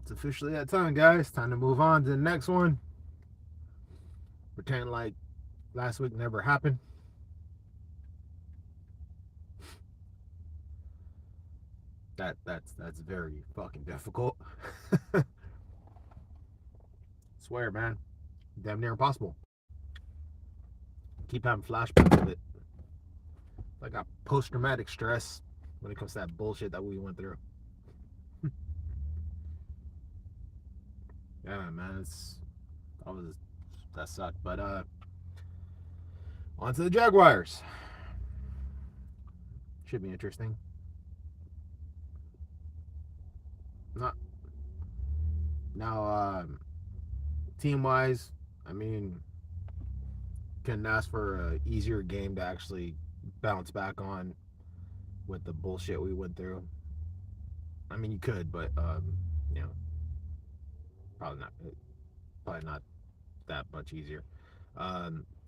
It's officially that time, guys. Time to move on to the next one. Pretend like last week never happened. That's very fucking difficult. Swear, man. Damn near impossible. Keep having flashbacks of it. I got post traumatic stress when it comes to that bullshit that we went through. Yeah, man, that was that sucked. But on to the Jaguars. Should be interesting. Not now. Team wise, I mean, can ask for a easier game to actually bounce back on with the bullshit we went through. I mean, you could, but you know, probably not. Probably not that much easier.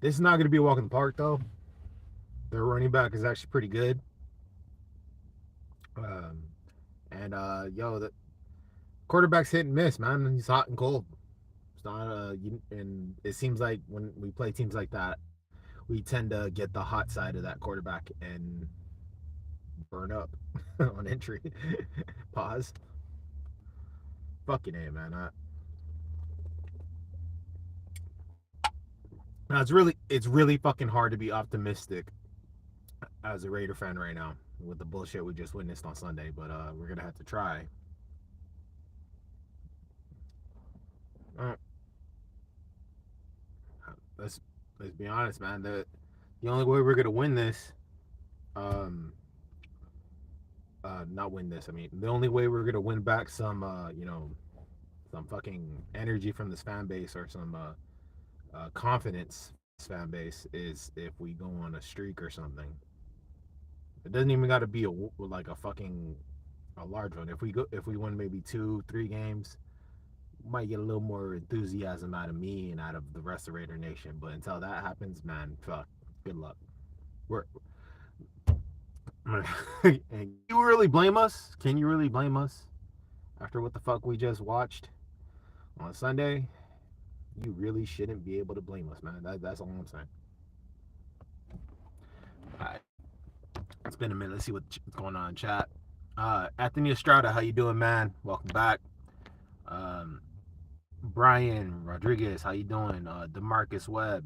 This is not going to be a walk in the park, though. Their running back is actually pretty good. Um, and yo, the quarterback's hit and miss, man. He's hot and cold. It's not and it seems like when we play teams like that, we tend to get the hot side of that quarterback and burn up on entry. Pause. Fucking A, man. Now it's really fucking hard to be optimistic as a Raider fan right now with the bullshit we just witnessed on Sunday, but we're gonna have to try. Uh, let's let's be honest, man. The only way we're gonna win this, um, not win this. I mean, the only way we're gonna win back some, some fucking energy from this fan base or some confidence fan base is if we go on a streak or something. It doesn't even got to be like a fucking a large one. If we win maybe 2-3 games, might get a little more enthusiasm out of me and out of the rest of Raider Nation. But until that happens, man, fuck, good luck. We're and you really blame us? Can you really blame us after what the fuck we just watched on Sunday? You really shouldn't be able to blame us, man. That's all I'm saying. All right, it's been a minute. Let's see what's going on in chat. Anthony Estrada, how you doing, man? Welcome back. Um, Brian Rodriguez, how you doing? Demarcus Webb,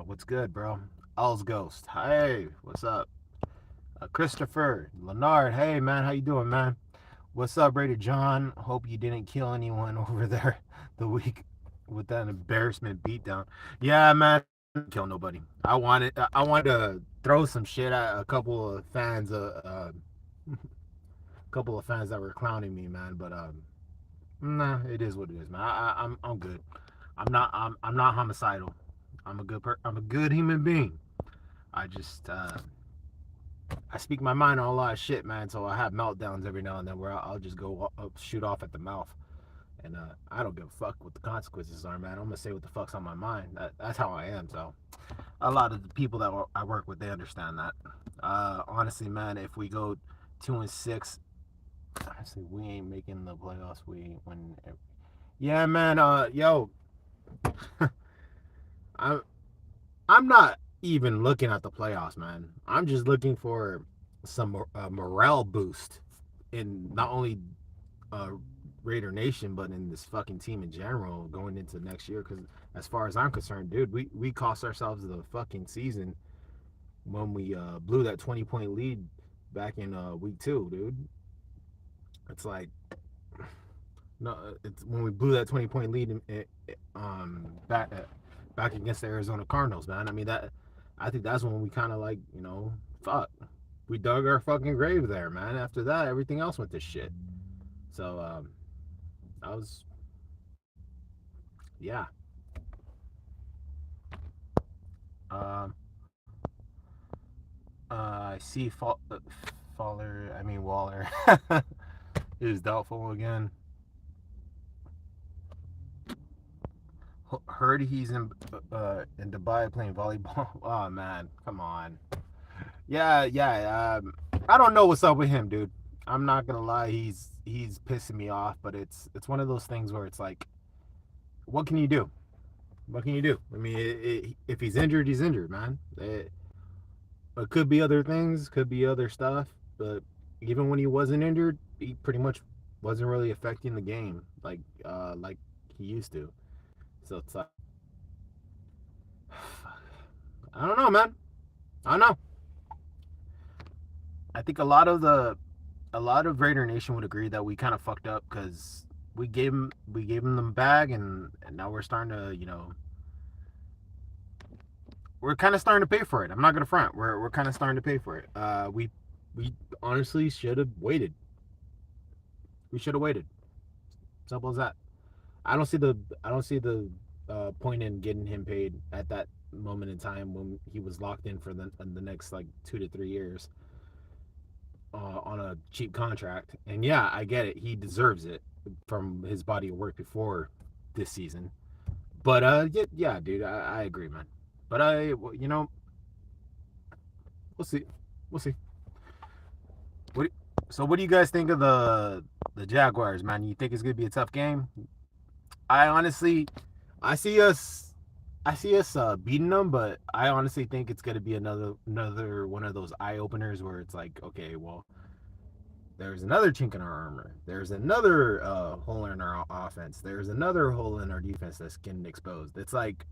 what's good, bro? Al's Ghost, hey, what's up? Christopher Leonard, hey man, how you doing, man? What's up, Raider John? Hope you didn't kill anyone over there the week with that embarrassment beatdown. Yeah, man, I didn't kill nobody. I wanted to throw some shit at a couple of fans, a couple of fans that were clowning me, man. But nah, it is what it is, man. I'm good. I'm not homicidal. I'm a good human being. I just I speak my mind on a lot of shit, man. So I have meltdowns every now and then where I'll just go shoot off at the mouth, and I don't give a fuck what the consequences are, man. I'm gonna say what the fuck's on my mind. That's how I am. So a lot of the people that I work with, they understand that. Honestly, man, if we go 2-6, honestly, we ain't making the playoffs. We win. Yeah, man. Yo, I'm I'm not even looking at the playoffs, man. I'm just looking for some morale boost in not only uh, Raider Nation, but in this fucking team in general going into next year. Because as far as I'm concerned, dude, we cost ourselves the fucking season when we blew that 20-point lead back in week 2, dude. It's like no, it's when we blew that 20-point lead back against the Arizona Cardinals, man. I mean I think that's when we kind of like, fuck. We dug our fucking grave there, man. After that, everything else went to shit. So, I was, yeah. Um, I see Waller is doubtful again. Heard he's in Dubai playing volleyball. Oh man, come on. Yeah. I don't know what's up with him, dude. I'm not gonna lie, he's pissing me off, but it's one of those things where it's like, what can you do? What can you do? I mean, if he's injured, he's injured, man. It could be other things, could be other stuff, but even when he wasn't injured, he pretty much wasn't really affecting the game like he used to. So it's like, I don't know, man. I don't know. I think a lot of Raider Nation would agree that we kind of fucked up because we gave him the bag, and now we're starting to, we're kind of starting to pay for it. I'm not gonna front. We're kind of starting to pay for it. We honestly should have waited. We should have waited. Simple as that. I don't see the point in getting him paid at that moment in time when he was locked in for the next like 2 to 3 years on a cheap contract. And yeah, I get it. He deserves it from his body of work before this season. But yeah, dude, I agree, man. But we'll see. We'll see. What so what do you guys think of the Jaguars, man? You think it's gonna be a tough game? I honestly, I see us, I see us beating them, but I honestly think it's gonna be another one of those eye openers where it's like, okay, well, there's another chink in our armor. There's another hole in our offense. There's another hole in our defense that's getting exposed. It's like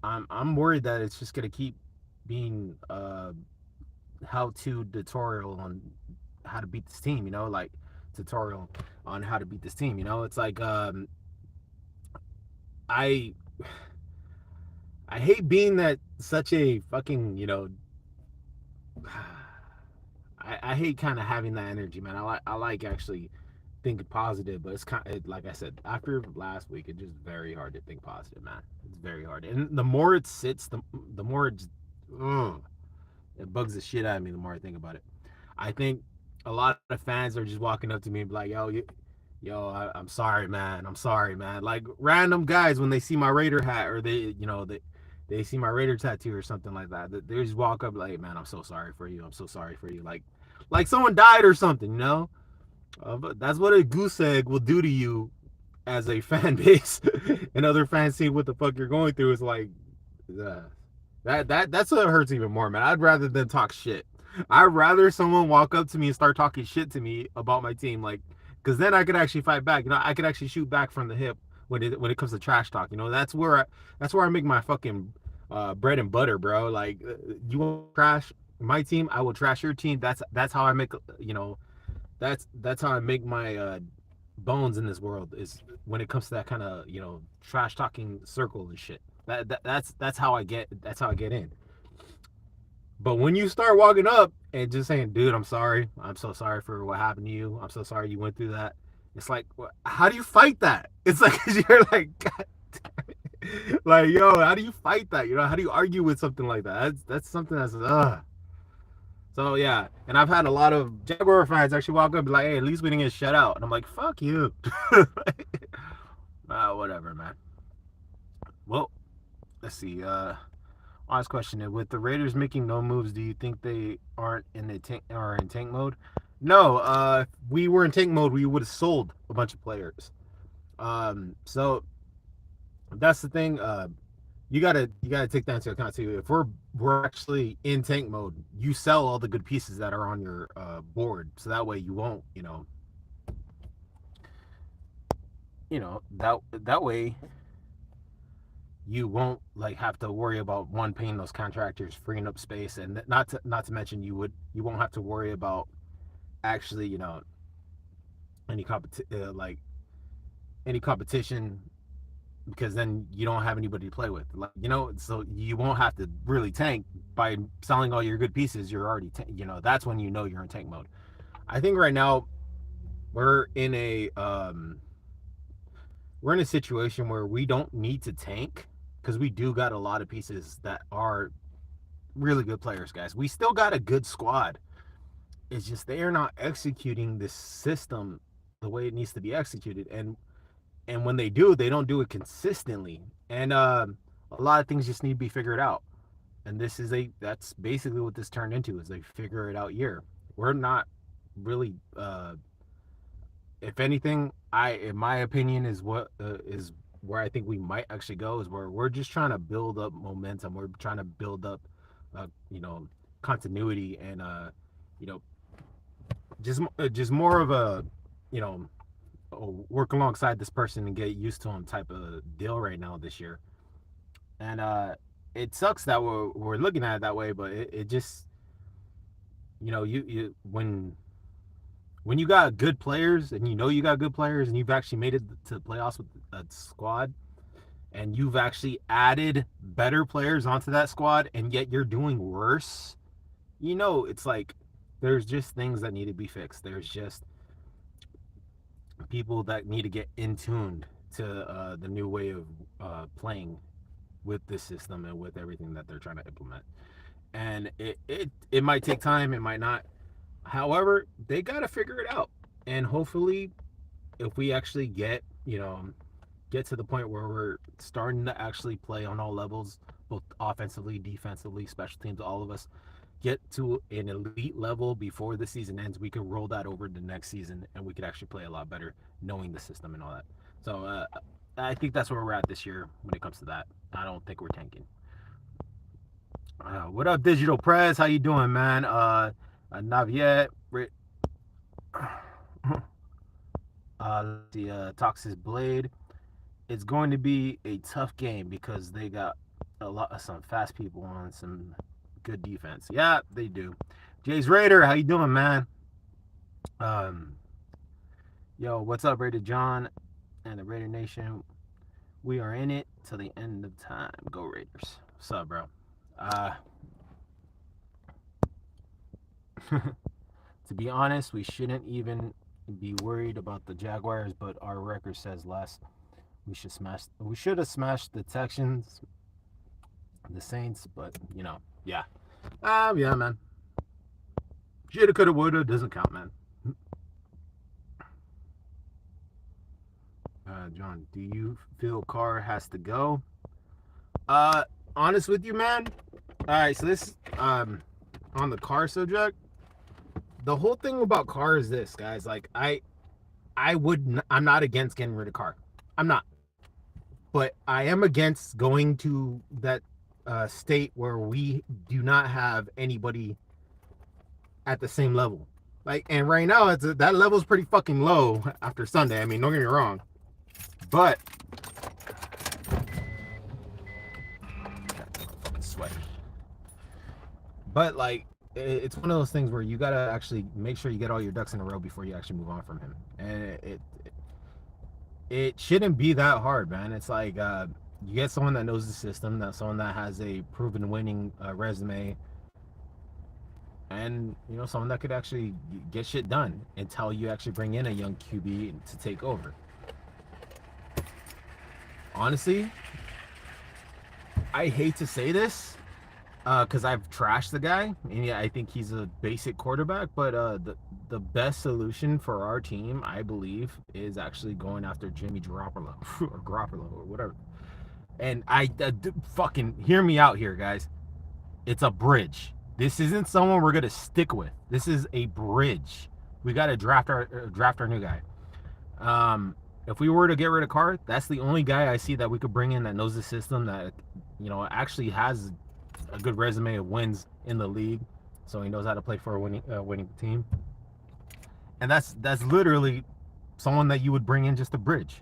I'm worried that it's just gonna keep being how to tutorial on how to beat this team. Like tutorial on how to beat this team. It's like I I hate being that such a fucking I hate kind of having that energy, man. I like actually thinking positive, but it's kind of like I said after last week, it's just very hard to think positive, man. It's very hard, and the more it sits, the more ugh, it bugs the shit out of me. The more I think about it, I think a lot of fans are just walking up to me and be like, yo, I'm sorry, man. I'm sorry, man. Like random guys when they see my Raider hat or they see my Raider tattoo or something like that. They just walk up like, hey, man, I'm so sorry for you. I'm so sorry for you. Like someone died or something. But that's what a goose egg will do to you as a fan base, and other fans see what the fuck you're going through. Is like, uh, that's what hurts even more, man. I'd rather than talk shit. I'd rather someone walk up to me and start talking shit to me about my team, like, because then I could actually fight back. I could actually shoot back from the hip when it comes to trash talk. That's where I make my fucking bread and butter, bro. Like, you want to trash my team, I will trash your team. That's how I make that's how I make my bones in this world is when it comes to that kind of trash talking circle and shit. That's how I get in. But when you start walking up and just saying, "Dude, I'm sorry. I'm so sorry for what happened to you. I'm so sorry you went through that." It's like, how do you fight that? It's like you're like, God, like, yo, how do you fight that? How do you argue with something like that? That's something that's So yeah, and I've had a lot of Jaguar fans actually walk up and be like, "Hey, at least we didn't get shut out." And I'm like, "Fuck you." Whatever, man. Well, let's see. Last question: with the Raiders making no moves, do you think they aren't in the tank or in tank mode? No. If we were in tank mode, we would have sold a bunch of players. So that's the thing. You gotta take that into account too. If we're actually in tank mode, you sell all the good pieces that are on your board, so that way you won't, that way you won't like have to worry about one paying those contractors, freeing up space, and not to mention you won't have to worry about actually any like any competition because then you don't have anybody to play with. Like, so you won't have to really tank by selling all your good pieces. You're already, that's when you're in tank mode. I think right now we're in a situation where we don't need to tank because we do got a lot of pieces that are really good players, guys. We still got a good squad. It's just they are not executing this system the way it needs to be executed, and when they do, they don't do it consistently. And a lot of things just need to be figured out. And that's basically what this turned into is a figure it out year. We're not really, if anything, in my opinion, is where I think we might actually go is where we're just trying to build up momentum. We're trying to build up, you know, continuity and you know, just more of a, you know, work alongside this person and get used to him type of deal right now this year. And it sucks that we're looking at it that way, but it just, you know, you when you got good players and you know you got good players and you've actually made it to the playoffs with a squad and you've actually added better players onto that squad and yet you're doing worse, you know, it's like there's just things that need to be fixed. There's just people that need to get in tuned to the new way of playing with this system and with everything that they're trying to implement. And it might take time, it might not. However, they got to figure it out. And hopefully, if we actually get to the point where we're starting to actually play on all levels, both offensively, defensively, special teams, all of us get to an elite level before the season ends, we can roll that over the next season and we could actually play a lot better knowing the system and all that. So I think that's where we're at this year when it comes to that. I don't think we're tanking. What up, Digital Press? How you doing, man? Naviet, let's see, Toxis Blade. It's going to be a tough game because they got a lot of some fast people on some good defense. Yeah, they do. Jay's Raider, how you doing, man? Um, yo, what's up, Raider John and the Raider Nation? We are in it till the end of time. Go Raiders. What's up, bro? Uh, to be honest, we shouldn't even be worried about the Jaguars, but our record says less. We should have smashed the Texans, the Saints, but you know, yeah. Yeah, man. Shoulda, coulda, woulda doesn't count, man. John, do you feel Carr has to go? Uh, Honest with you, man. All right, so this on the Carr subject, the whole thing about Carr is this, guys. Like I'm not against getting rid of Carr. I'm not, but I am against going to that state where we do not have anybody at the same level. Like, and right now that level is pretty fucking low after Sunday. I mean, don't get me wrong, but sweat. But like, it's one of those things where you gotta actually make sure you get all your ducks in a row before you actually move on from him, and it shouldn't be that hard, man. It's like you get someone that knows the system, that someone that has a proven winning resume, and you know someone that could actually get shit done until you actually bring in a young QB to take over. Honestly, I hate to say this because I've trashed the guy, and yeah, I think he's a basic quarterback. But the best solution for our team, I believe, is actually going after Jimmy Garoppolo or Garoppolo or whatever. And fucking hear me out here, guys. It's a bridge. This isn't someone we're gonna stick with. This is a bridge. We got to draft our new guy. If we were to get rid of Carr, that's the only guy I see that we could bring in that knows the system, that you know actually has a good resume of wins in the league, so he knows how to play for a winning team. And that's literally someone that you would bring in just a bridge.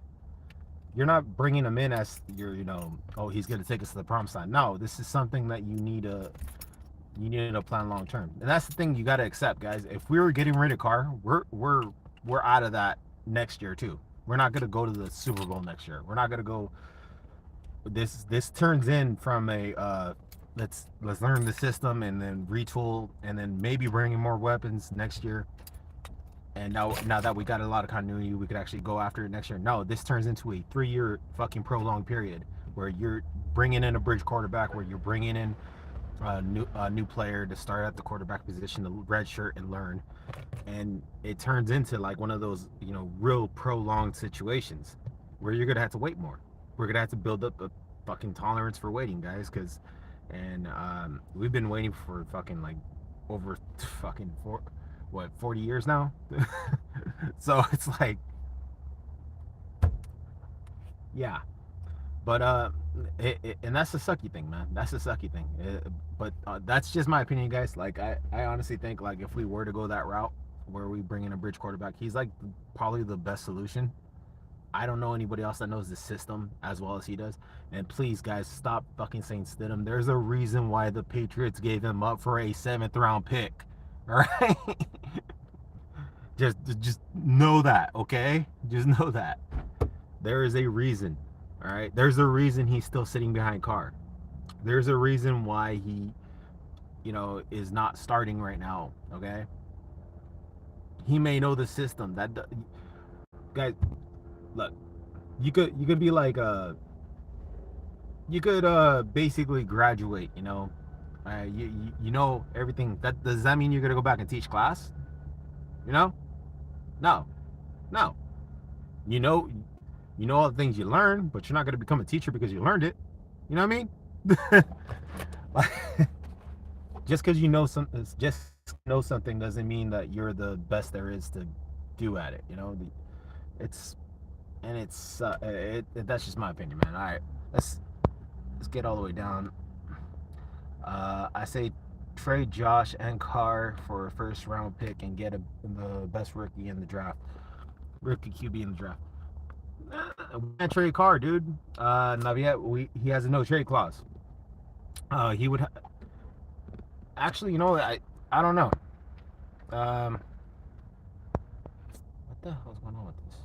You're not bringing him in as your, you know, oh, he's going to take us to the promised land. No, this is something that you need to plan long term. And that's the thing you got to accept, guys. If we were getting rid of Carr, we're out of that next year too. We're not going to go to the Super Bowl next year. We're not going to go. This turns in from a let's learn the system and then retool and then maybe bring in more weapons next year. And now that we got a lot of continuity, we could actually go after it next year. No, this turns into a 3-year fucking prolonged period where you're bringing in a bridge quarterback, where you're bringing in a new player to start at the quarterback position, to redshirt and learn. And it turns into like one of those, you know, real prolonged situations where you're gonna have to wait more. We're gonna have to build up a fucking tolerance for waiting, guys, we've been waiting for fucking like over fucking what, 40 years now. So it's like, yeah. But and that's the sucky thing, man. That's the sucky thing. But that's just my opinion, guys. Like I honestly think like if we were to go that route where we bring in a bridge quarterback, he's like probably the best solution. I don't know anybody else that knows the system as well as he does. And please, guys, stop fucking saying Stidham. There's a reason why the Patriots gave him up for a 7th round pick. All right, just know that, okay? Just know that there is a reason. All right, there's a reason he's still sitting behind Carr. There's a reason why he, is not starting right now. Okay, he may know the system. That guys, look, you could be like you could basically graduate. You know everything. That does that mean you're gonna go back and teach class? You know, no, no. You know, you know all the things you learn, but you're not gonna become a teacher because you learned it. You know what I mean? Just because you know something doesn't mean that you're the best there is to do at it. It's and it's that's just my opinion, man. All right, let's get all the way down. I say trade Josh and Carr for a 1st round pick and get the best rookie in the draft, rookie QB in the draft. We can't trade Carr, dude. Not yet. He has a no trade clause. He would actually, I don't know. What the hell's going on with this?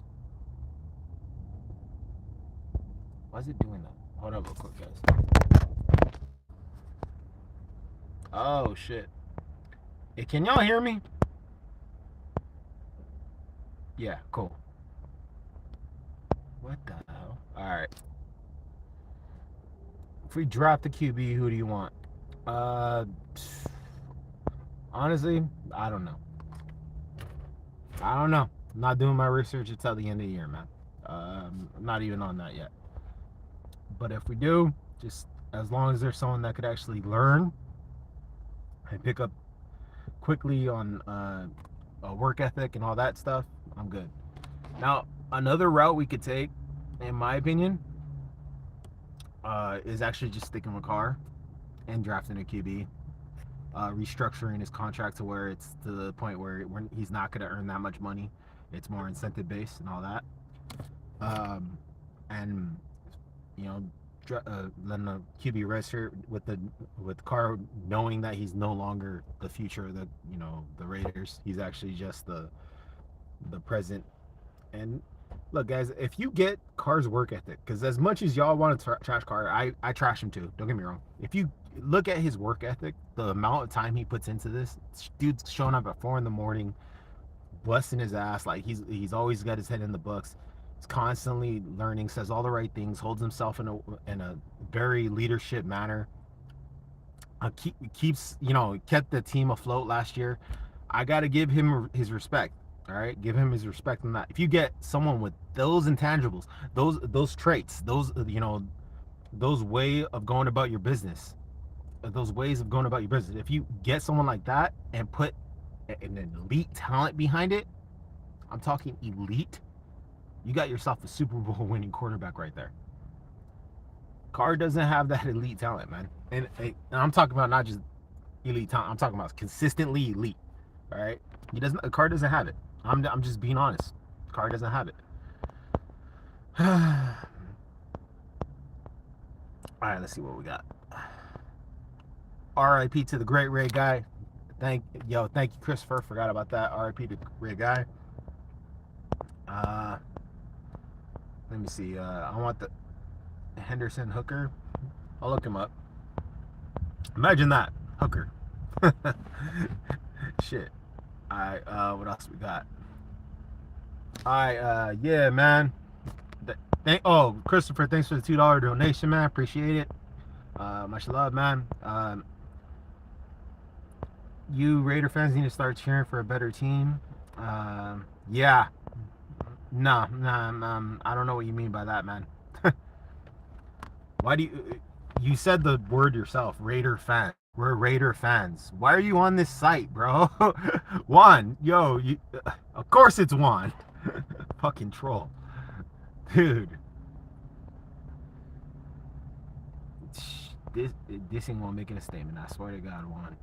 Why is it doing that? Hold up real quick, guys. Oh shit. Hey, can y'all hear me? Yeah, cool. What the hell? Alright. If we drop the QB, who do you want? Honestly, I don't know. I'm not doing my research until the end of the year, man. I'm not even on that yet. But if we do, just as long as there's someone that could actually learn and pick up quickly on a work ethic and all that stuff, I'm good. Now, another route we could take, in my opinion, is actually just sticking with Carr and drafting a QB, restructuring his contract to where it's to the point where he's not going to earn that much money. It's more incentive based and all that. And letting the QB redshirt with Carr knowing that he's no longer the future of the Raiders. He's actually just the present. And look, guys, if you get Carr's work ethic, because as much as y'all want to trash Carr, I trash him too. Don't get me wrong. If you look at his work ethic, the amount of time he puts into this, dude's showing up at 4 a.m, busting his ass. Like he's always got his head in the books. He's constantly learning, says all the right things, holds himself in a very leadership manner. Keeps kept the team afloat last year. I got to give him his respect. All right, give him his respect on that. If you get someone with those intangibles, those traits, those way of going about your business, if you get someone like that and put an elite talent behind it, I'm talking elite, you got yourself a Super Bowl winning quarterback right there. Carr doesn't have that elite talent, man. And I'm talking about not just elite talent. I'm talking about consistently elite. All right, Carr doesn't have it. I'm just being honest. Carr doesn't have it. All right, let's see what we got. R.I.P. to the great Ray guy. Thank you, Christopher. Forgot about that. R.I.P. to Ray guy. Let me see. I want the Henderson Hooker. I'll look him up. Imagine that, Hooker. Shit. All right. What else we got? All right. Yeah, man. Christopher, thanks for the $2 donation, man. Appreciate it. Much love, man. You Raider fans need to start cheering for a better team. Yeah. Nah, I don't know what you mean by that, man. Why do you said the word yourself, Raider fan. We're Raider fans. Why are you on this site, bro? Juan, yo, of course it's Juan. Fucking troll. Dude. This, this ain't gonna make it a statement. I swear to God, Juan.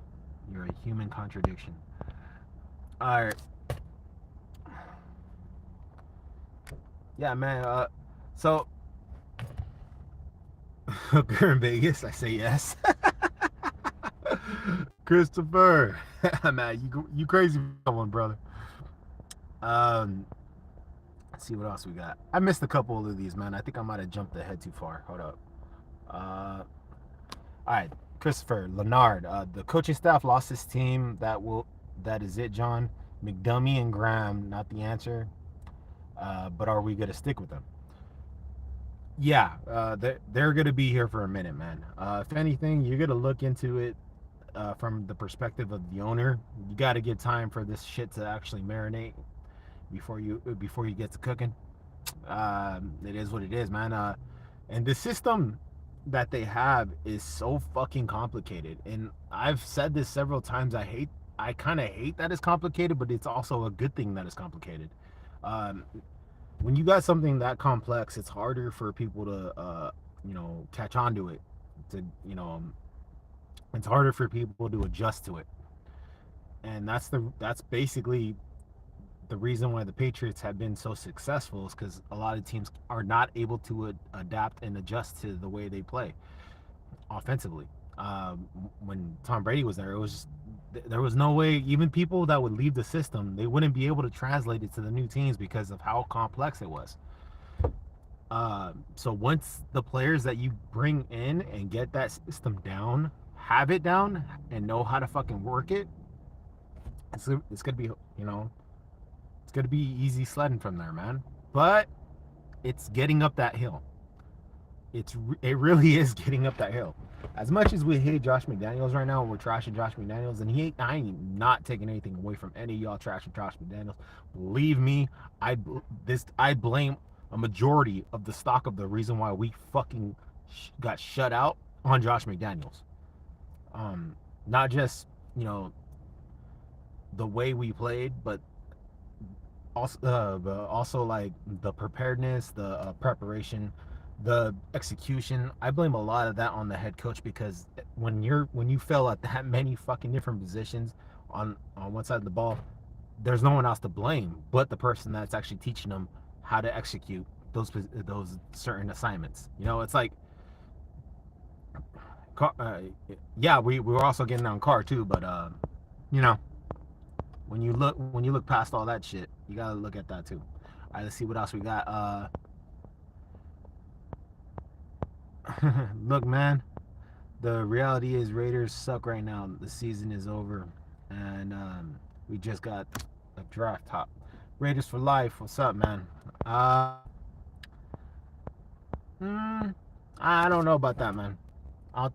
You're a human contradiction. Alright. Yeah, man. So, Hooker in Vegas, I say yes. Christopher, man, you crazy one, brother. Um, let's see what else we got. I missed a couple of these, man. I think I might have jumped ahead too far. Hold up. All right, Christopher Leonard. The coaching staff lost his team. That is it, John. McDummy and Graham, not the answer. But are we gonna stick with them? Yeah, they're gonna be here for a minute, man. If anything, you're gonna look into it from the perspective of the owner. You got to give time for this shit to actually marinate before you get to cooking. It is what it is, man. And the system that they have is so fucking complicated. And I've said this several times. I kind of hate that it's complicated, but it's also a good thing that it's complicated. Um, when you got something that complex, it's harder for people to, catch on to it. To, it's harder for people to adjust to it, and that's basically the reason why the Patriots have been so successful is because a lot of teams are not able to adapt and adjust to the way they play offensively. When Tom Brady was there, it was just, there was no way. Even people that would leave the system, they wouldn't be able to translate it to the new teams because of how complex it was. So once the players that you bring in and get that system down, have it down, and know how to fucking work it, it's gonna be it's gonna be easy sledding from there, man. But it's getting up that hill. It really is getting up that hill. As much as we hate Josh McDaniels right now, and we're trashing Josh McDaniels, and I ain't not taking anything away from any of y'all trashing Josh McDaniels. Believe me, I blame a majority of the stock of the reason why we fucking got shut out on Josh McDaniels. Not just the way we played, but also like the preparedness, the preparation, the execution. I blame a lot of that on the head coach because when you fail at that many fucking different positions on one side of the ball, there's no one else to blame but the person that's actually teaching them how to execute those certain assignments. It's like, yeah, we were also getting on Carr too, but you know, when you look past all that shit, you gotta look at that too. All right, let's see what else we got. Look, man, the reality is Raiders suck right now. The season is over, and we just got a draft top. Raiders for life. What's up, man? I don't know about that, man. I'll,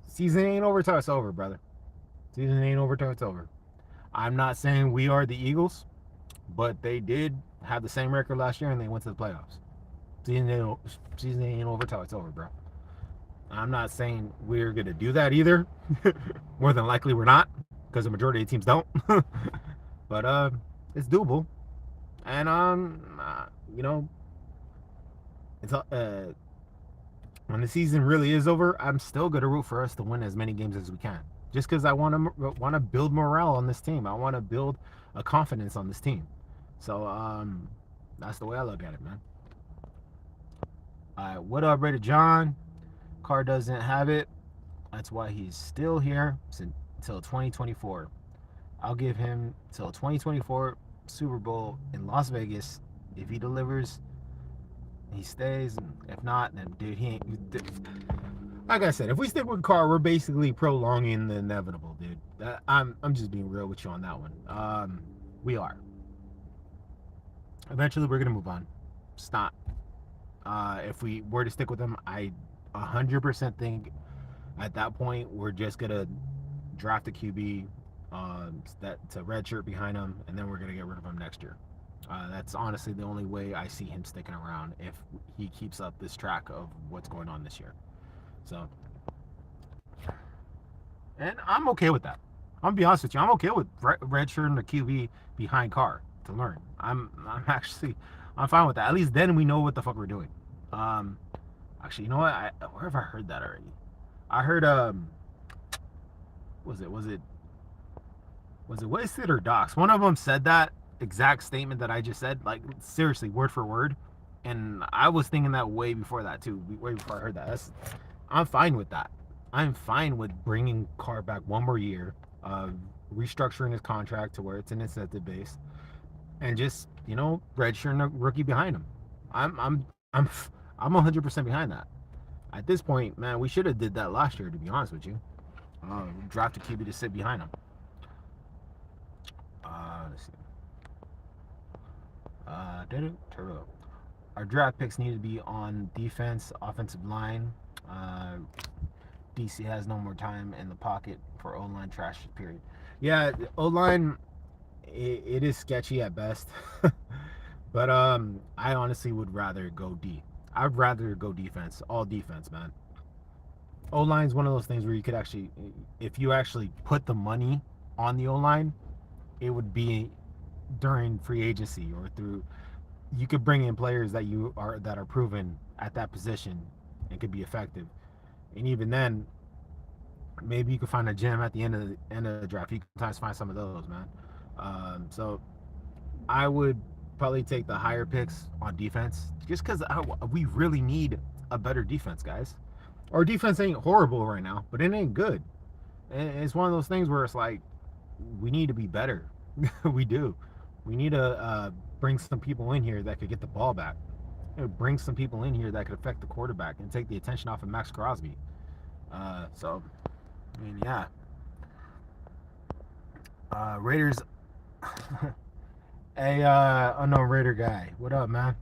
Season ain't over till it's over, brother. Season ain't over till it's over. I'm not saying we are the Eagles, but they did have the same record last year and they went to the playoffs. Season ain't over till it's over, bro. I'm not saying we're gonna do that either. More than likely, we're not, because the majority of teams don't. But it's doable, and it's when the season really is over, I'm still gonna root for us to win as many games as we can. Just because I want to build morale on this team. I want to build a confidence on this team. So that's the way I look at it, man. All right, what up, Raider John? Carr doesn't have it. That's why he's still here until 2024. I'll give him till 2024 Super Bowl in Las Vegas. If he delivers, he stays. And if not, then dude, he ain't. Like I said, if we stick with Carr, we're basically prolonging the inevitable, dude. I'm just being real with you on that one. We are. Eventually, we're gonna move on. It's not. If we were to stick with him, I 100% think at that point we're just gonna draft a QB that's a red shirt behind him, and then we're gonna get rid of him next year. That's honestly the only way I see him sticking around if he keeps up this track of what's going on this year. So And I'm okay with that. I'm gonna be honest with you. I'm okay with redshirting the QB behind Carr to learn. I'm fine with that. At least then we know what the fuck we're doing. Um, Actually, you know what? Where have I heard that already? I heard was it Wasted or Docs? One of them said that exact statement that I just said, like seriously, word for word. And I was thinking that way before that too. Way before I heard that. I'm fine with that. I'm fine with bringing Carr back one more year, uh, restructuring his contract to where it's an incentive base, and just redshirting a rookie behind him. I'm I'm I'm I'm 100% behind that. At this point, man, we should have did that last year. To be honest with you, draft a QB to sit behind him. Let's see. Did it? Turbo. Our draft picks need to be on defense, offensive line. Uh, DC has no more time in the pocket for O-line trash, period. Yeah, O-line, it is sketchy at best. But I honestly would rather go D. I'd rather go defense, all defense, man. O-line is one of those things where you could actually, if you actually put the money on the O-line, it would be during free agency or through, you could bring in players that are proven at that position and could be effective. And even then, maybe you could find a gem at the end of the draft. You can sometimes find some of those, man. So I would probably take the higher picks on defense, just because we really need a better defense, guys. Our defense ain't horrible right now, but it ain't good. It's one of those things where it's like we need to be better. We do. We need to bring some people in here that could get the ball back. Bring some people in here that could affect the quarterback and take the attention off of Max Crosby. So, I mean, yeah. Raiders. Hey, unknown Raider guy. What up, man?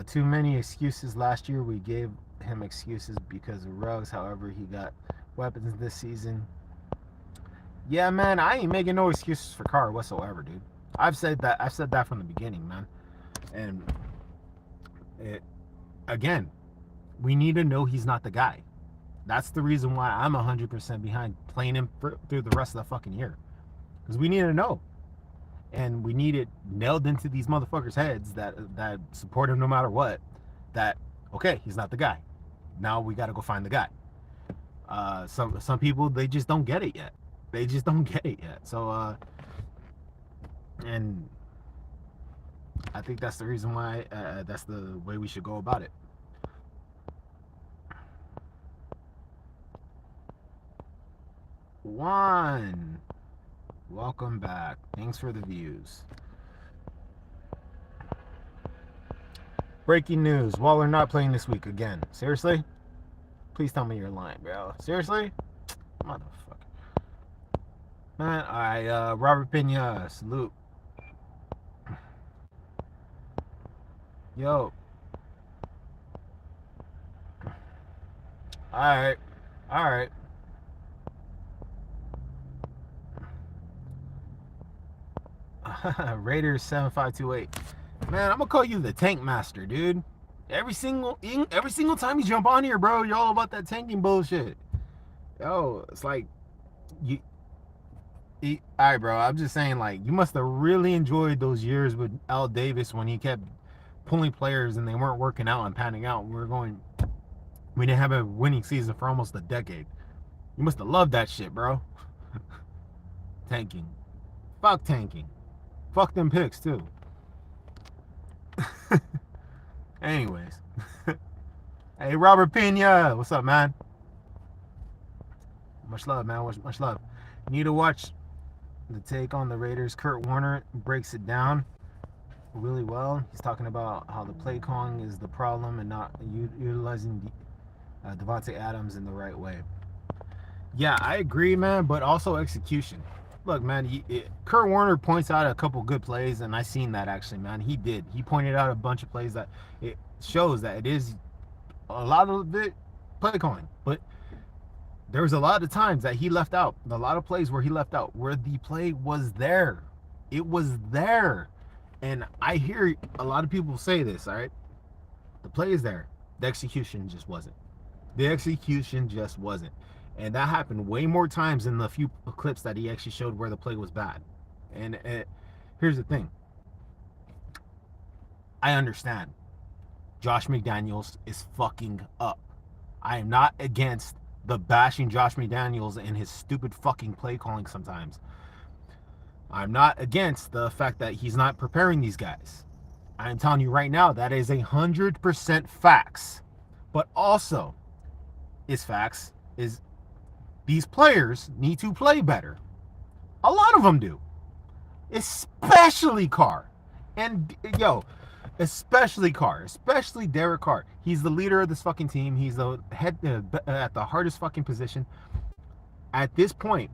Too many excuses last year. We gave him excuses because of Ruggs. However, he got weapons this season. Yeah, man, I ain't making no excuses for Carr whatsoever, dude. I've said that from the beginning, man. And again, we need to know he's not the guy. That's the reason why I'm 100% behind playing him through the rest of the fucking year. Because we need to know. And we need it nailed into these motherfuckers' heads that support him no matter what. That, okay, he's not the guy. Now we got to go find the guy. Some people, they just don't get it yet. They just don't get it yet. So, and I think that's the reason why, that's the way we should go about it. Juan, welcome back. Thanks for the views. Breaking news. Waller not playing this week again. Seriously? Please tell me you're lying, bro. Seriously? Motherfucker. Man, alright, Robert Pena, salute. Yo. Alright. Alright. Raiders 7528. Man, I'm gonna call you the tank master, dude. Every single time you jump on here, bro, you're all about that tanking bullshit. Yo, it's like you. All right, bro. I'm just saying, like, you must have really enjoyed those years with Al Davis when he kept pulling players and they weren't working out and panning out. We didn't have a winning season for almost a decade. You must have loved that shit, bro. Tanking. Fuck tanking. Fuck them picks, too. Anyways. Hey, Robert Pena. What's up, man? Much love, man. Much love. You need to watch the take on the Raiders. Kurt Warner breaks it down really well. He's talking about how the play calling is the problem and not utilizing Devontae Adams in the right way. Yeah, I agree, man, but also execution. Look, man, Kurt Warner points out a couple good plays, and I seen that actually, man. He did. He pointed out a bunch of plays that it shows that it is a lot of it play calling, but there was a lot of times that he left out. A lot of plays where he left out, where the play was there. It was there. And I hear a lot of people say this, all right? The play is there. The execution just wasn't. The execution just wasn't. And that happened way more times in the few clips that he actually showed where the play was bad. And here's the thing. I understand. Josh McDaniels is fucking up. I am not against the bashing Josh McDaniels and his stupid fucking play calling sometimes. I'm not against the fact that he's not preparing these guys. I'm telling you right now, that is 100% facts. But also, is facts is these players need to play better. A lot of them do. Especially Carr. And especially Carr, especially Derek Carr. He's the leader of this fucking team. He's the head at the hardest fucking position. At this point,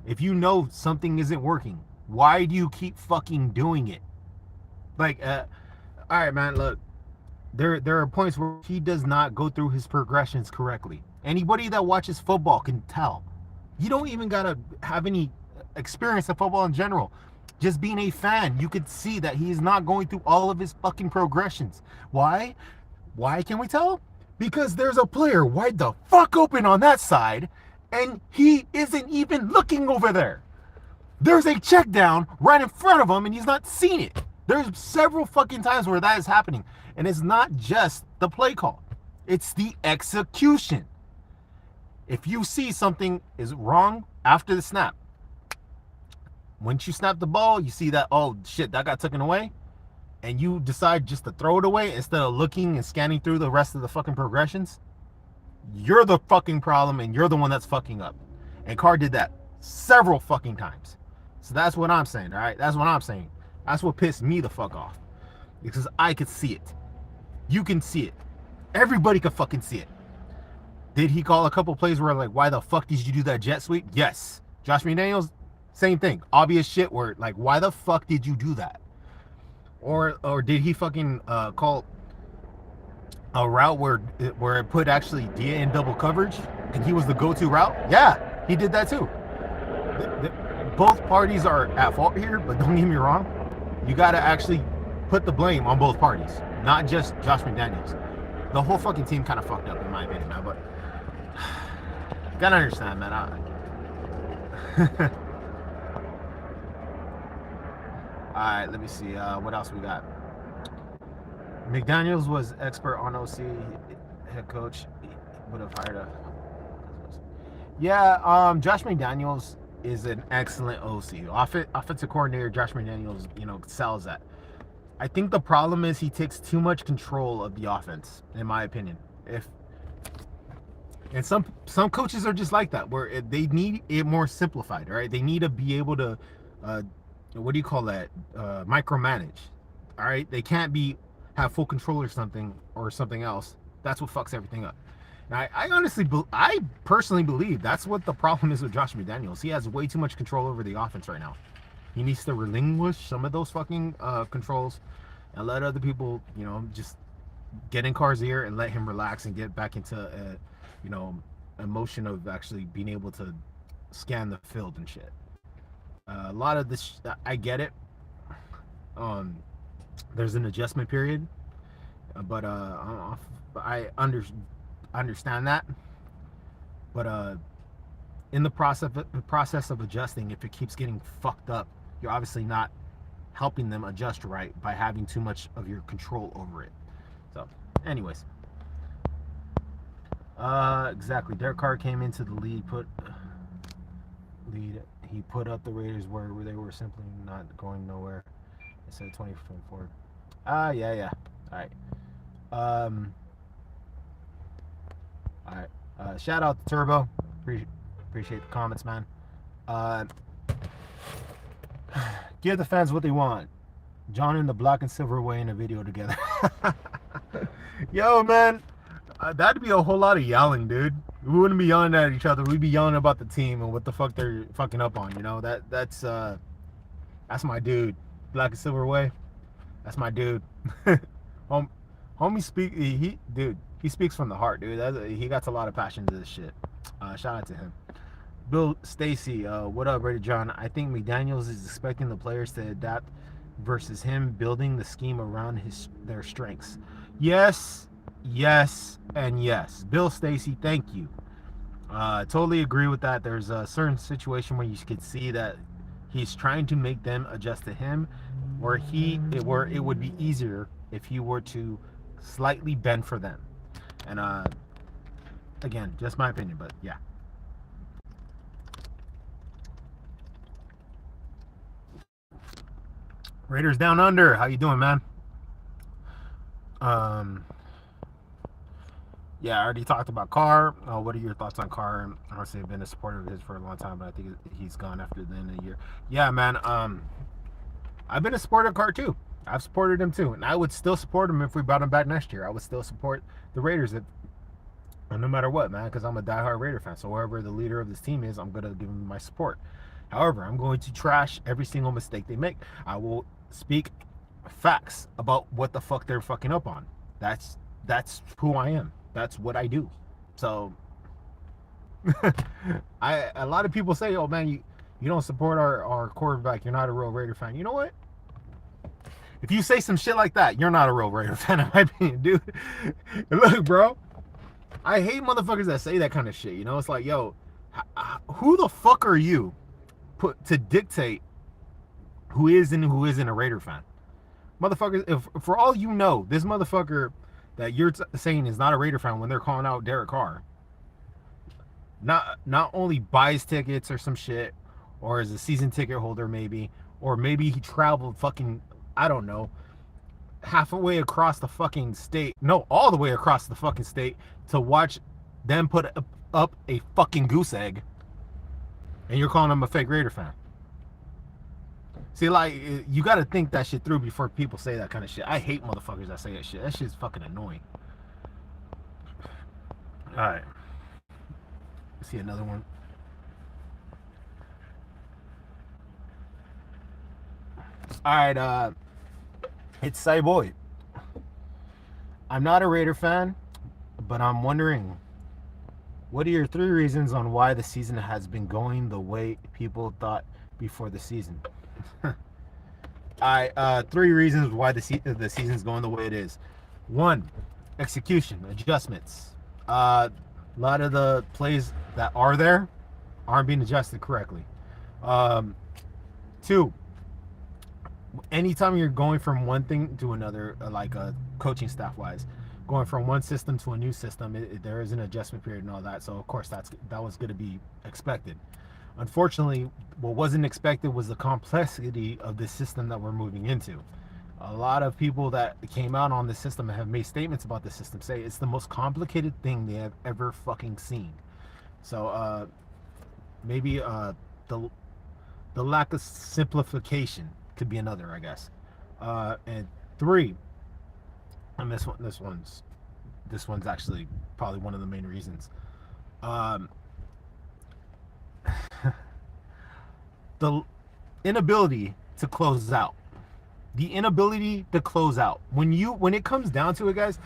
if you know something isn't working, why do you keep fucking doing it? Like, all right, man, look, there are points where he does not go through his progressions correctly. Anybody that watches football can tell. You don't even gotta have any experience of football in general. Just being a fan, you could see that he is not going through all of his fucking progressions. Why? Why can we tell? Because there's a player wide the fuck open on that side, and he isn't even looking over there. There's a check down right in front of him, and he's not seen it. There's several fucking times where that is happening. And it's not just the play call. It's the execution. If you see something is wrong after the snap, once you snap the ball, you see that, oh shit, that got taken away, and you decide just to throw it away instead of looking and scanning through the rest of the fucking progressions, you're the fucking problem and you're the one that's fucking up. And Carr did that several fucking times. So that's what I'm saying, all right? That's what I'm saying. That's what pissed me the fuck off. Because I could see it. You can see it. Everybody could fucking see it. Did he call a couple plays where like, why the fuck did you do that jet sweep? Yes. Josh McDaniels, same thing. Obvious shit where like, why the fuck did you do that? Or did he fucking call a route where it put actually Dia in double coverage and he was the go-to route? Yeah, he did that too. Both parties are at fault here, but don't get me wrong. You got to actually put the blame on both parties, not just Josh McDaniels. The whole fucking team kind of fucked up in my opinion, man, but you gotta understand, man. Alright, let me see. What else we got? McDaniels was expert on OC head coach. He would have hired a... Yeah, Josh McDaniels is an excellent OC. Offensive coordinator Josh McDaniels, sells that. I think the problem is he takes too much control of the offense, in my opinion. And some coaches are just like that, where they need it more simplified, right? They need to be able to, what do you call that? Micromanage, all right? They can't have full control or something else. That's what fucks everything up. And I personally believe that's what the problem is with Josh McDaniels. He has way too much control over the offense right now. He needs to relinquish some of those fucking controls and let other people, just get in Carr's ear and let him relax and get back into, a motion of actually being able to scan the field and shit. A lot of this, I get it. There's an adjustment period, but I understand that. But in the process of adjusting, if it keeps getting fucked up, you're obviously not helping them adjust right by having too much of your control over it. So, anyways, exactly. Derek Carr came into the lead. He put up the Raiders where they were simply not going nowhere. Instead of 2024. Yeah. All right. All right. Shout out to Turbo. Appreciate the comments, man. Give the fans what they want. John and the black and silver way in a video together. Yo, man, that'd be a whole lot of yelling, dude. We wouldn't be yelling at each other. We'd be yelling about the team and what the fuck they're fucking up on. That's my dude. Black and silver way. That's my dude. Homie he speaks from the heart, dude. He got a lot of passion to this shit. Shout out to him. Bill Stacy, what up, Raider John? I think McDaniels is expecting the players to adapt versus him building the scheme around their strengths. Yes, and yes. Bill Stacy, thank you. Totally agree with that. There's a certain situation where you could see that he's trying to make them adjust to him, where it would be easier if he were to slightly bend for them. And again, just my opinion, but yeah. Raiders down under. How you doing, man? Um, yeah, I already talked about Carr. What are your thoughts on Carr? Honestly, I've been a supporter of his for a long time, but I think he's gone after the end of the year. Yeah, man. I've been a supporter of Carr too. I've supported him too, and I would still support him if we brought him back next year. I would still support the Raiders no matter what, man, because I'm a diehard Raider fan. So wherever the leader of this team is, I'm gonna give him my support. However, I'm going to trash every single mistake they make. I will speak facts about what the fuck they're fucking up on. That's who I am. That's what I do. So a lot of people say, "Oh man, you don't support our quarterback. You're not a real Raider fan." You know what? If you say some shit like that, you're not a real Raider fan, in my opinion, dude. Look, bro, I hate motherfuckers that say that kind of shit. You know, it's like, yo, who the fuck are you to dictate who is and who isn't a Raider fan? Motherfuckers, if for all you know, this motherfucker that you're saying is not a Raider fan when they're calling out Derek Carr, not only buys tickets or some shit, or is a season ticket holder maybe, or maybe he traveled fucking, I don't know, halfway across the fucking state, no, all the way across the fucking state to watch them put up a fucking goose egg, and you're calling him a fake Raider fan. See, like, you got to think that shit through before people say that kind of shit. I hate motherfuckers that say that shit. That shit's fucking annoying. All right. Let's see another one. All right. It's Cyboy. I'm not a Raider fan, but I'm wondering, what are your 3 reasons on why the season has been going the way people thought before the season? All right, 3 reasons why the season's going the way it is. 1, execution, adjustments. A lot of the plays that are there aren't being adjusted correctly. 2, anytime you're going from one thing to another, like coaching staff wise, going from one system to a new system, there is an adjustment period and all that. So of course that was going to be expected. Unfortunately, what wasn't expected was the complexity of the system that we're moving into. A lot of people that came out on the system and have made statements about the system say it's the most complicated thing they have ever fucking seen. So maybe the lack of simplification could be another, I guess. And 3, and this one's actually probably one of the main reasons. The inability to close out. The inability to close out. When it comes down to it, guys,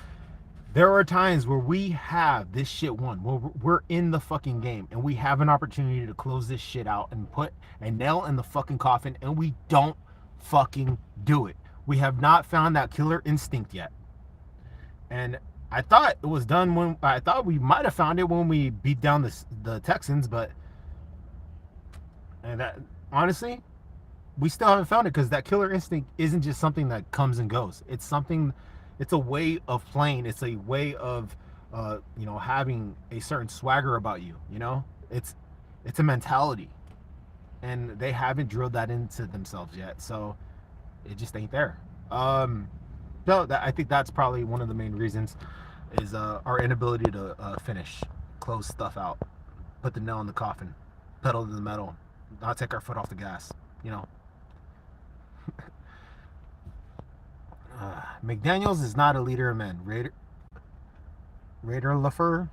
there are times where we have this shit won. We're in the fucking game and we have an opportunity to close this shit out and put a nail in the fucking coffin, and we don't fucking do it. We have not found that killer instinct yet. And I thought it was done I thought we might have found it when we beat down the Texans, but that honestly, we still haven't found it, because that killer instinct isn't just something that comes and goes. It's a way of playing. It's a way of having a certain swagger about you. It's a mentality, and they haven't drilled that into themselves yet. So it just ain't there. I think that's probably one of the main reasons, is our inability to close stuff out, put the nail in the coffin, pedal to the metal, not take our foot off the gas. McDaniels is not a leader of men. Raider LaFleur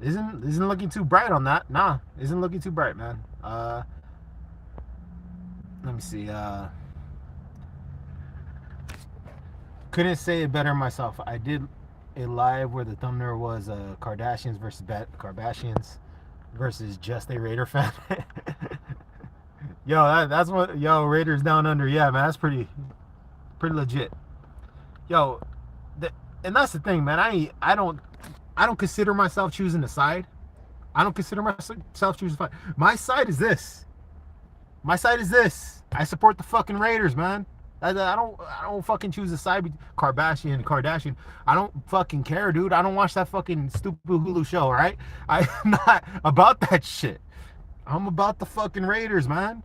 isn't looking too bright on that. Nah, isn't looking too bright, man. Let me see. Couldn't say it better myself. I did a live where the thumbnail was Kardashians versus Kardashians versus just a Raider fan. Yo, that's what, Raiders down under. Yeah, man, that's pretty legit. Yo, And that's the thing, man. I don't consider myself choosing a side. I don't consider myself choosing a side. My side is this. My side is this. I support the fucking Raiders, man. I don't fucking choose a side. Kardashian. I don't fucking care, dude. I don't watch that fucking stupid Hulu show, all right? I'm not about that shit. I'm about the fucking Raiders, man.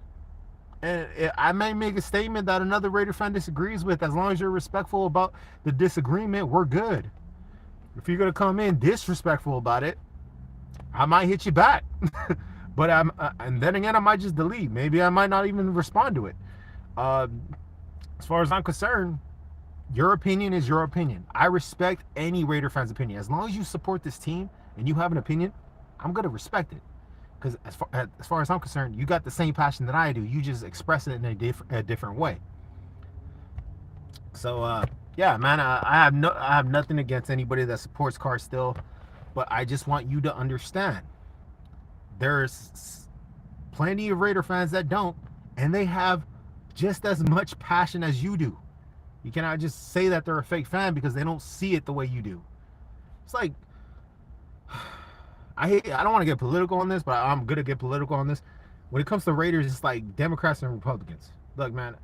And I may make a statement that another Raider fan disagrees with. As long as you're respectful about the disagreement, we're good. If you're gonna come in disrespectful about it, I might hit you back. But and then again, I might just delete. Maybe I might not even respond to it. Uh, as far as I'm concerned, your opinion is your opinion. I respect any Raider fan's opinion. As long as you support this team and you have an opinion, I'm gonna respect it. Because as far as I'm concerned, you got the same passion that I do. You just express it in a different way. So yeah, man, I have nothing against anybody that supports cars still, but I just want you to understand there's plenty of Raider fans that don't, and they have just as much passion as you do. You cannot just say that they're a fake fan because they don't see it the way you do. It's like, I don't want to get political on this, but I'm gonna get political on this. When it comes to Raiders, it's like Democrats and Republicans. Look, man,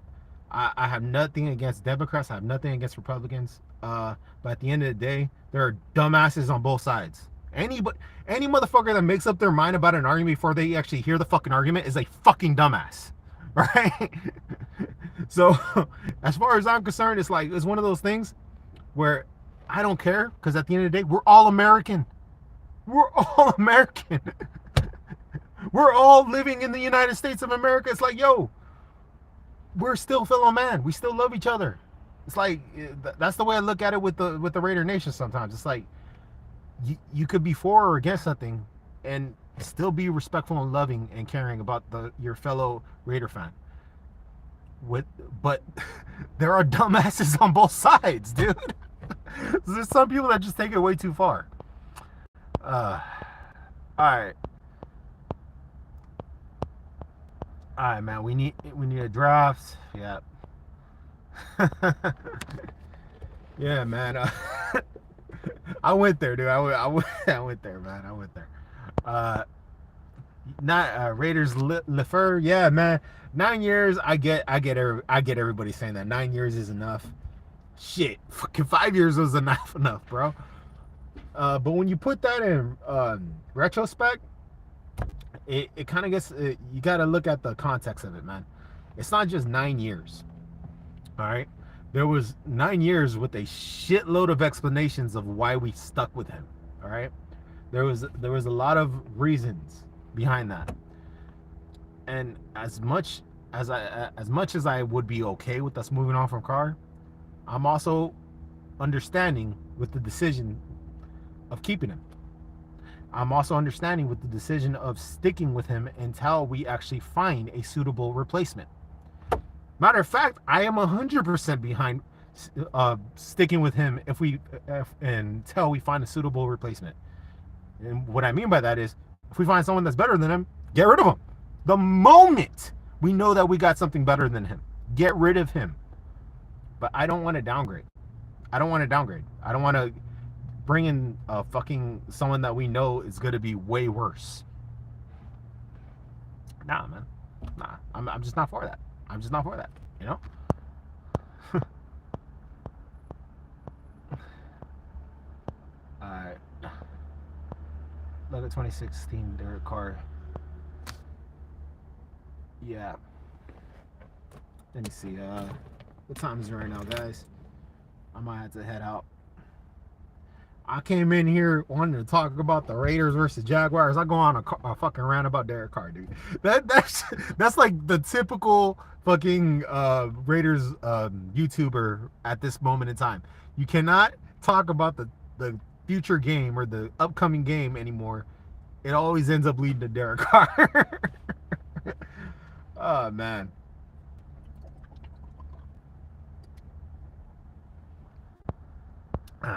I have nothing against Democrats. I have nothing against Republicans. But at the end of the day, there are dumbasses on both sides. Any motherfucker that makes up their mind about an argument before they actually hear the fucking argument is a fucking dumbass, right? So, as far as I'm concerned, it's one of those things where I don't care, because at the end of the day, we're all American. We're all American. We're all living in the United States of America. It's like, yo, we're still fellow man. We still love each other. It's like, that's the way I look at it with the Raider Nation sometimes. It's like, you could be for or against something and still be respectful and loving and caring about your fellow Raider fan. But there are dumbasses on both sides, dude. There's some people that just take it way too far. All right, man. We need a draft. Yeah. Yeah, man. I went there, dude. I went there, man. I went there. Not Raiders Lefeur. Yeah, man. 9 years. I get everybody saying that 9 years is enough. Shit, fucking 5 years was enough, bro. But when you put that in retrospect, it kind of gets. You got to look at the context of it, man. It's not just 9 years. All right. There was 9 years with a shitload of explanations of why we stuck with him. All right. There was a lot of reasons behind that. And as much as I would be okay with us moving on from Carr, I'm also understanding with the decision of keeping him. I'm also understanding with the decision of sticking with him until we actually find a suitable replacement. Matter of fact, I am 100% behind sticking with him until we find a suitable replacement. And what I mean by that is, if we find someone that's better than him, get rid of him. The moment we know that we got something better than him, get rid of him. But I don't want to downgrade. I don't want to bring in someone that we know is going to be way worse. Nah, man. Nah, I'm just not for that. I'm just not for that, you know? Alright. Look at 2016 Derek Carr. Yeah. Let me see. What time is it right now, guys? I might have to head out. I came in here wanting to talk about the Raiders versus Jaguars. I go on a fucking rant about Derek Carr, dude. That's like the typical fucking Raiders YouTuber at this moment in time. You cannot talk about the future game or the upcoming game anymore. It always ends up leading to Derek Carr. Oh, man.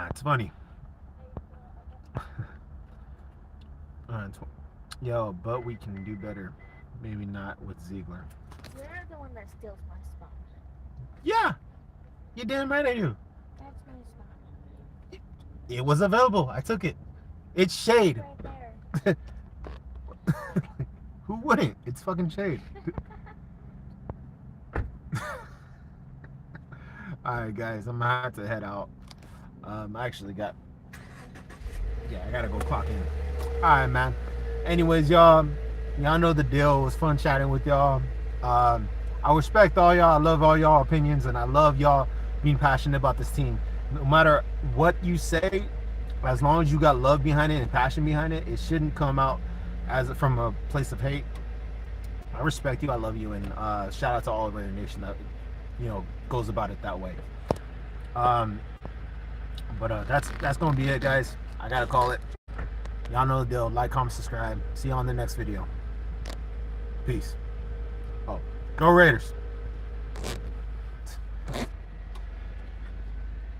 It's funny. Yo, but we can do better. Maybe not with Ziegler. You're the one that steals my spot. Yeah. You damn right I do. That's my spot. It was available. I took it. It's shade. Right there. Who wouldn't? It's fucking shade. Alright, guys, I'm gonna have to head out. I actually got. Yeah, I gotta go clock in. Alright, man. Anyways, y'all know the deal. It was fun chatting with y'all. I respect all y'all. I love all y'all opinions, and I love y'all being passionate about this team. No matter what you say, as long as you got love behind it and passion behind it, it shouldn't come out as from a place of hate. I respect you. I love you, and shout out to all of Raider Nation that goes about it that way. But that's gonna be it, guys. I gotta call it. Y'all know the deal. Like, comment, subscribe. See you on the next video. Peace. Oh, go Raiders.